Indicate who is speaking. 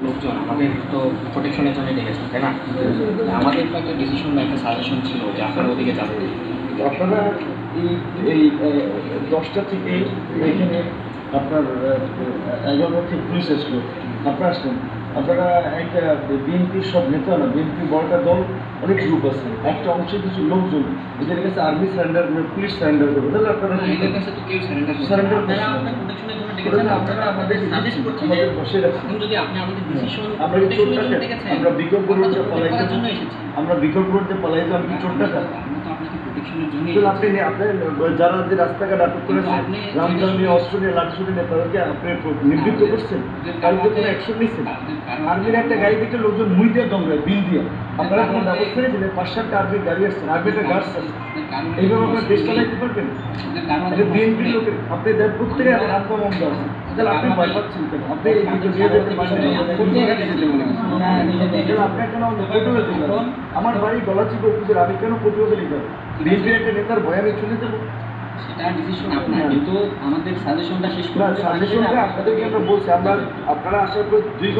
Speaker 1: লোকজন আমাদের তো প্রোটেকশনের জন্য ডেকেছেন, তাই না? আমাদের তো একটা ডিসিশন বা একটা সাজেশন ছিল যে আপনারা ওদিকে যাবেন।
Speaker 2: আপনারা এই এই 10টা থেকে এখানে আপনার 11 থেকে পুলিশ আসলো, আপনারা আসলেন। আপনারা একটা বিএনপির সব নেতা না, বিএনপি বড়টা দল, অনেক গ্রুপ আছে, একটা অংশের কিছু লোকজন এদের কাছে আর্মি সারেন্ডার করে, পুলিশ সারেন্ডার করবে, তাহলে আপনারা
Speaker 1: এদের কাছে তো কেউ সারেন্ডার
Speaker 2: সারেন্ডার
Speaker 1: আপনারা আপনার প্রোটেকশনের জন্য ডেকেছেন,
Speaker 2: আপনারা আমাদের
Speaker 1: সাজেস্ট করছেন যে
Speaker 2: বসে রাখছেন।
Speaker 1: এখন যদি আপনি আমাদের ডিসিশন
Speaker 2: আমরা কি চোরটা
Speaker 1: ডেকেছেন,
Speaker 2: আমরা বিকল্প রোডে পালাইতে
Speaker 1: জন্য এসেছি।
Speaker 2: আমরা বিকল্প রোডে পালাইতে আমি কি চোরটা
Speaker 1: আমরা তো আপনাকে প্রোটেকশনের জন্য
Speaker 2: আপনি আপনার যারা যে রাস্তাঘাট আটক করেছেন, রামদান নিয়ে অস্ত্র নিয়ে লাঠি ছুটে নিয়ে তাদেরকে আপনি নিবৃত্ত করছেন, তার উপরে কোনো অ্যাকশন নিচ্ছেন? আর্মির একটা গাড়ি থেকে লোকজন মুই দিয়ে দমড়ায় বিল দিয়ে, আপনারা কোনো ব্যবস্থা নিয়েছিলেন? 5-7টা আর্মির গাড়ি আসছেন, আর্মিটা গার্ডস আছে, এইভাবে আপনার দেশ চালাইতে পারবেন? বিএনপির লোকের আপনি প্রত্যেকে রামদা মন্দ আছে, তাহলে আপনি ভয় পাচ্ছেন কেন? আপনি এই দিকে নিয়ে যেতে পারেন, আপনি কেন প্রতিরোধ দিলেন? আমার বাড়ি গলাচিপা উপজেলা, আমি কেন প্রতিরোধে নিতে হবে? বিএনপির একটা নেতার ভয় আমি চলে যাবো?
Speaker 1: সেটা ডিসিশন আপনার, কিন্তু আমাদের সাজেশনটা শেষ
Speaker 2: না, সাজেশনটা আপনাদেরকে আমরা বলছি, আমরা আপনারা আসার পর 2